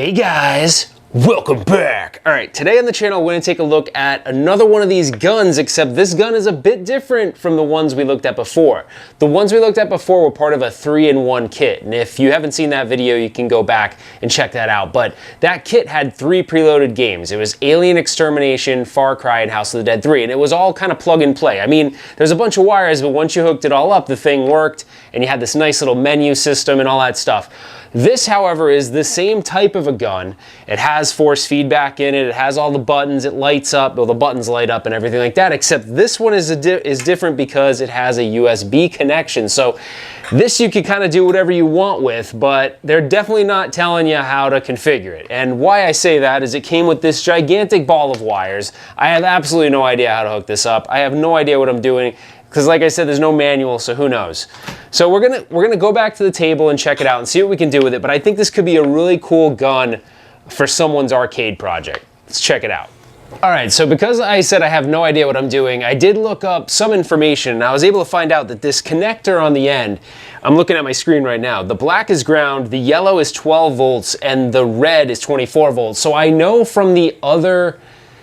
Hey guys, welcome back. All right, today on the channel, we're gonna take a look at another one of these guns, except this gun is a bit different from the ones we looked at before. The ones we looked at before were part of a 3-in-1 kit, and if you haven't seen that video, you can go back and check that out. But that kit had 3 preloaded games. It was Alien Extermination, Far Cry, and House of the Dead 3, and it was all kind of plug and play. I mean, there's a bunch of wires, but once you hooked it all up, the thing worked, and you had this nice little menu system and all that stuff. This, however, is the same type of a gun. It has force feedback in it, it has all the buttons, it lights up, well, the buttons light up and everything like that, except this one is different because it has a USB connection. So this you can kind of do whatever you want with, but they're definitely not telling you how to configure it. And why I say that is it came with this gigantic ball of wires. I have absolutely no idea how to hook this up. I have no idea what I'm doing, because like I said, there's no manual, so who knows. So we're gonna go back to the table and check it out and see what we can do with it, but I think this could be a really cool gun for someone's arcade project. Let's check it out. All right, so because I said I have no idea what I'm doing, I did look up some information, and I was able to find out that this connector on the end, I'm looking at my screen right now, the black is ground, the yellow is 12 volts, and the red is 24 volts. So I know from the other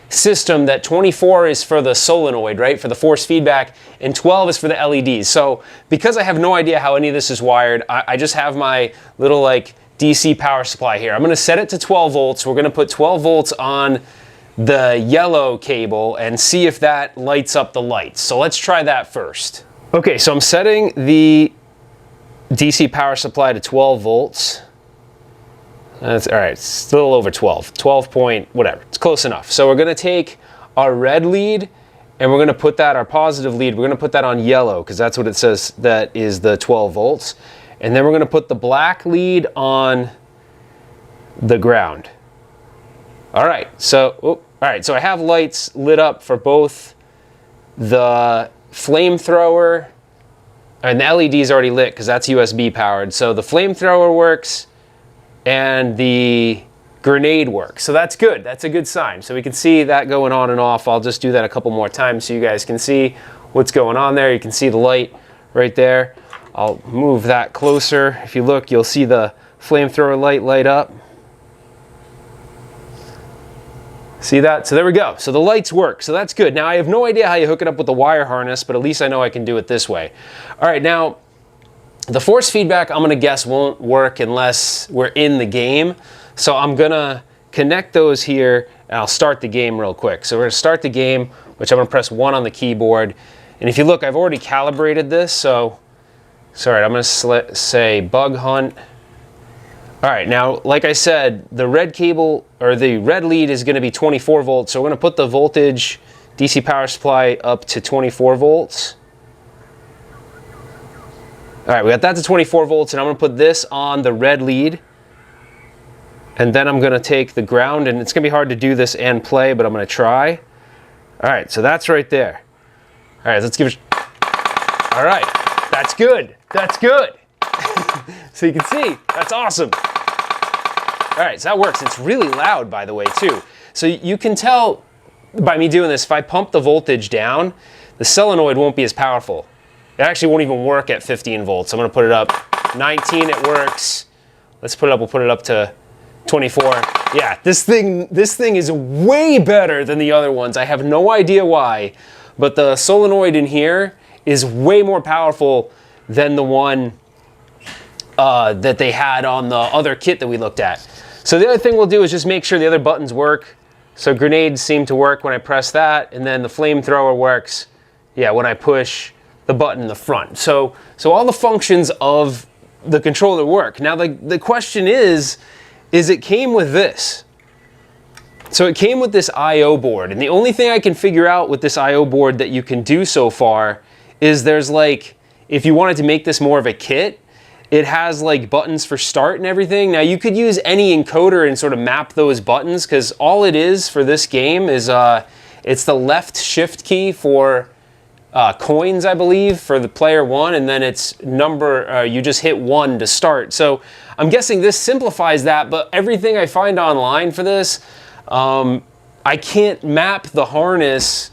system that 24 is for the solenoid, right, for the force feedback, and 12 is for the LEDs. So because I have no idea how any of this is wired, I just have my little like DC power supply here. I'm going to set it to 12 volts. We're going to put 12 volts on the yellow cable and see if that lights up the lights. So let's try that first. Okay, so I'm setting the DC power supply to 12 volts. That's all right, it's still over 12 point whatever, it's close enough. So we're gonna take our red lead and we're gonna put that, our positive lead, we're gonna put that on yellow because that's what it says, that is the 12 volts. And then we're gonna put the black lead on the ground. All right, so I have lights lit up for both the flamethrower, and the LED is already lit because that's USB powered. So the flamethrower works, and the grenade works. So that's good, that's a good sign. So we can see that going on and off. I'll just do that a couple more times so you guys can see what's going on there. You can see the light right there. I'll move that closer. If you look, you'll see the flamethrower light up. See that? So there we go. So the lights work, so that's good. Now I have no idea how you hook it up with the wire harness, but at least I know I can do it this way. All right, now, the force feedback, I'm gonna guess, won't work unless we're in the game. So I'm gonna connect those here, and I'll start the game real quick. So we're gonna start the game, which I'm gonna press 1 on the keyboard. And if you look, I've already calibrated this, so, sorry, I'm gonna say bug hunt. All right, now, like I said, the red cable, or the red lead is gonna be 24 volts, so we're gonna put the voltage DC power supply up to 24 volts. All right, we got that to 24 volts, and I'm gonna put this on the red lead. And then I'm gonna take the ground, and it's gonna be hard to do this and play, but I'm gonna try. All right, so that's right there. All right, let's give it, all right, that's good, that's good. So you can see, that's awesome. All right, so that works. It's really loud, by the way, too. So you can tell by me doing this, if I pump the voltage down, the solenoid won't be as powerful. It actually won't even work at 15 volts. I'm gonna put it up 19, it works. Let's put it up, we'll put it up to 24. Yeah, this thing is way better than the other ones. I have no idea why, but the solenoid in here is way more powerful than the one that they had on the other kit that we looked at. So the other thing we'll do is just make sure the other buttons work. So grenades seem to work when I press that, and then the flamethrower works, yeah, when I push the button in the front. So all the functions of the controller work. Now the question is it came with this. So it came with this I/O board, and the only thing I can figure out with this I/O board that you can do so far is there's like, if you wanted to make this more of a kit, it has like buttons for start and everything. Now you could use any encoder and sort of map those buttons, because all it is for this game is it's the left shift key for coins, I believe, for the player 1, and then it's you just hit 1 to start. So I'm guessing this simplifies that, but everything I find online for this, I can't map the harness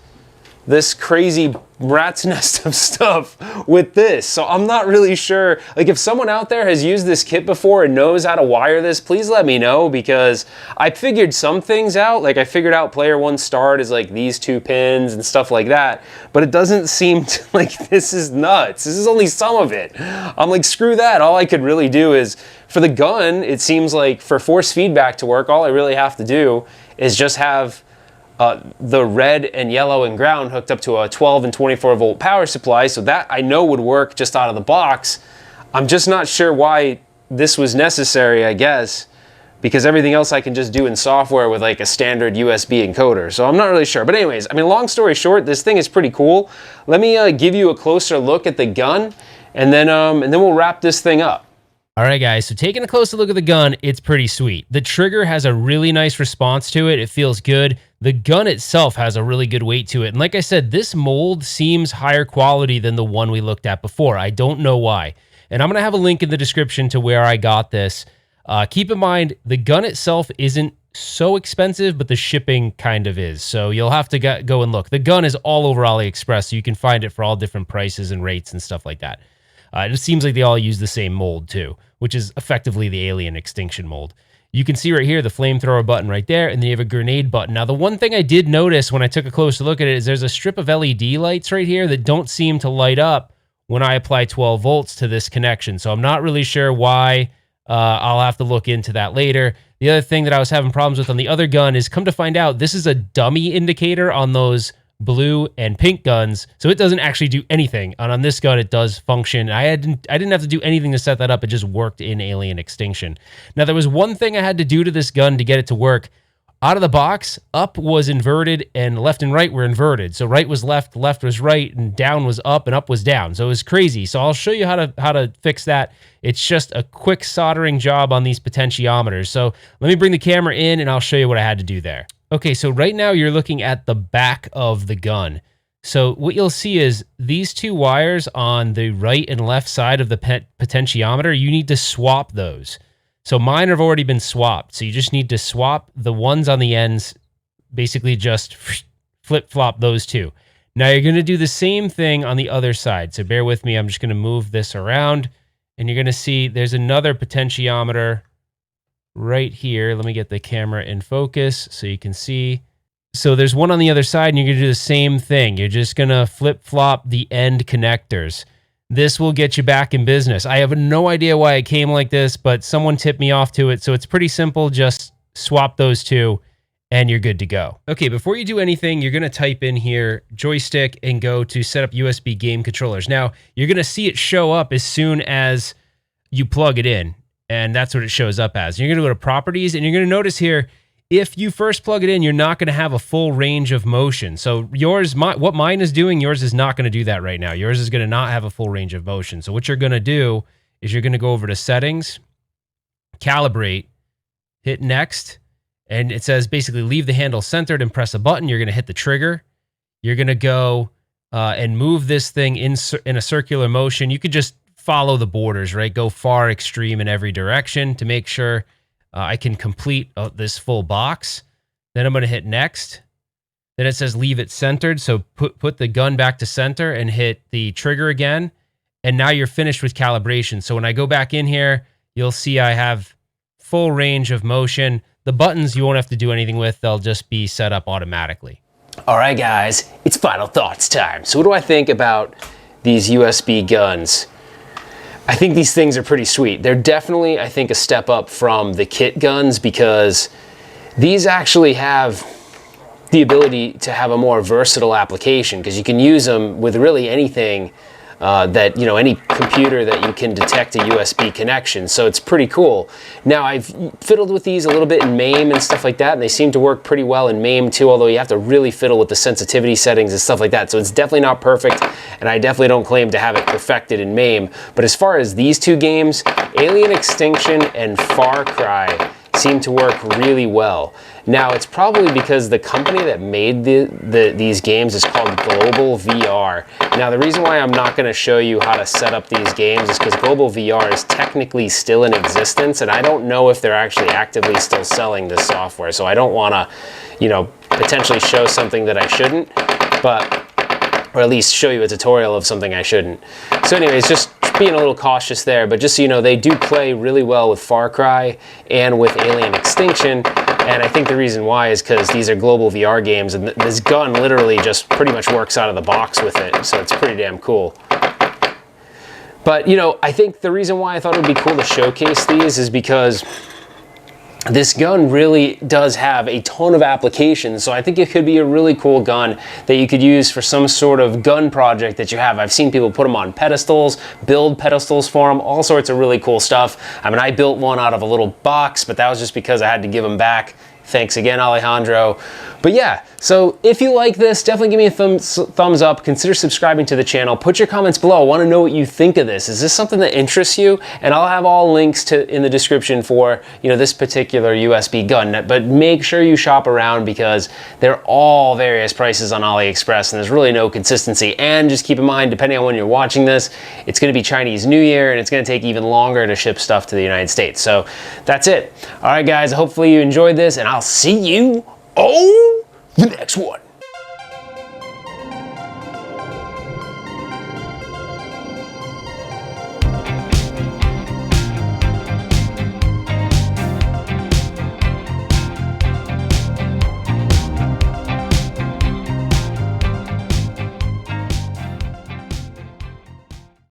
this crazy rat's nest of stuff with this. So I'm not really sure, like if someone out there has used this kit before and knows how to wire this, please let me know, because I figured some things out. Like I figured out player 1 start is like these 2 pins and stuff like that, but it doesn't seem to, like this is nuts. This is only some of it. I'm like, screw that. All I could really do is, for the gun, it seems like for force feedback to work, all I really have to do is just have the red and yellow and ground hooked up to a 12 and 24 volt power supply, so that I know would work just out of the box. I'm just not sure why this was necessary, I guess, because everything else I can just do in software with like a standard USB encoder. So I'm not really sure. But anyways, I mean, long story short, this thing is pretty cool. Let me give you a closer look at the gun, and then we'll wrap this thing up. All right, guys, so taking a closer look at the gun, it's pretty sweet. The trigger has a really nice response to it. It feels good. The gun itself has a really good weight to it. And like I said, this mold seems higher quality than the one we looked at before. I don't know why. And I'm going to have a link in the description to where I got this. Keep in mind, the gun itself isn't so expensive, but the shipping kind of is. So you'll have to go and look. The gun is all over Aliexpress, so you can find it for all different prices and rates and stuff like that. It seems like they all use the same mold too, which is effectively the alien extinction mold. You can see right here the flamethrower button right there, and then you have a grenade button. Now, the one thing I did notice when I took a closer look at it is there's a strip of LED lights right here that don't seem to light up when I apply 12 volts to this connection. So I'm not really sure why. I'll have to look into that later. The other thing that I was having problems with on the other gun is, come to find out, this is a dummy indicator on those blue and pink guns, so it doesn't actually do anything. And on this gun, it does function. I didn't have to do anything to set that up. It just worked in Alien Extinction. Now, there was one thing I had to do to this gun to get it to work. Out of the box, up was inverted and left and right were inverted. So right was left, left was right, and down was up and up was down. So it was crazy. So I'll show you how to fix that. It's just a quick soldering job on these potentiometers. So let me bring the camera in and I'll show you what I had to do there. Okay, so right now you're looking at the back of the gun. So what you'll see is these 2 wires on the right and left side of the potentiometer, you need to swap those. So mine have already been swapped. So you just need to swap the ones on the ends, basically just flip-flop those 2. Now you're going to do the same thing on the other side. So bear with me, I'm just going to move this around, and you're going to see there's another potentiometer right here. Let me get the camera in focus so you can see. So there's one on the other side, and you're going to do the same thing. You're just going to flip-flop the end connectors. This will get you back in business. I have no idea why it came like this, but someone tipped me off to it. So it's pretty simple. Just swap those 2 and you're good to go. Okay, before you do anything, you're going to type in here joystick and go to set up USB game controllers. Now, you're going to see it show up as soon as you plug it in, and that's what it shows up as. You're going to go to properties, and you're going to notice here, if you first plug it in, you're not going to have a full range of motion. So yours, what mine is doing, yours is not going to do that right now. Yours is going to not have a full range of motion. So what you're going to do is you're going to go over to settings, calibrate, hit next, and it says basically leave the handle centered and press a button. You're going to hit the trigger. You're going to go and move this thing in a circular motion. You could just follow the borders, right? Go far extreme in every direction to make sure I can complete this full box. Then I'm going to hit next. Then it says leave it centered. So put the gun back to center and hit the trigger again. And now you're finished with calibration. So when I go back in here, you'll see I have full range of motion. The buttons you won't have to do anything with. They'll just be set up automatically. All right, guys, it's final thoughts time. So what do I think about these USB guns? I think these things are pretty sweet. They're definitely, I think, a step up from the kit guns, because these actually have the ability to have a more versatile application, because you can use them with really anything that, you know, any computer that you can detect a USB connection. So it's pretty cool. Now, I've fiddled with these a little bit in MAME and stuff like that, and they seem to work pretty well in MAME too, although you have to really fiddle with the sensitivity settings and stuff like that. So it's definitely not perfect, and I definitely don't claim to have it perfected in MAME. But as far as these 2 games, Alien Extinction and Far Cry seem to work really well. Now, it's probably because the company that made these games is called Global VR. Now, the reason why I'm not going to show you how to set up these games is because Global VR is technically still in existence, and I don't know if they're actually actively still selling this software. So I don't want to, you know, potentially show something that I shouldn't. But or at least show you a tutorial of something I shouldn't. So anyways, just being a little cautious there, but just so you know, they do play really well with Far Cry and with Alien Extinction, and I think the reason why is because these are global VR games, and this gun literally just pretty much works out of the box with it, so it's pretty damn cool. But, you know, I think the reason why I thought it would be cool to showcase these is because this gun really does have a ton of applications, so I think it could be a really cool gun that you could use for some sort of gun project that you have. I've seen people put them on pedestals, build pedestals for them, all sorts of really cool stuff. I mean, I built one out of a little box, but that was just because I had to give them back. Thanks again, Alejandro. But yeah, so if you like this, definitely give me a thumbs up. Consider subscribing to the channel. Put your comments below. I want to know what you think of this. Is this something that interests you? And I'll have all links in the description for, you know, this particular USB gun. But make sure you shop around because they're all various prices on Aliexpress and there's really no consistency. And just keep in mind, depending on when you're watching this, it's going to be Chinese New Year and it's going to take even longer to ship stuff to the United States. So that's it. All right, guys, hopefully you enjoyed this and I'll see you on the next one.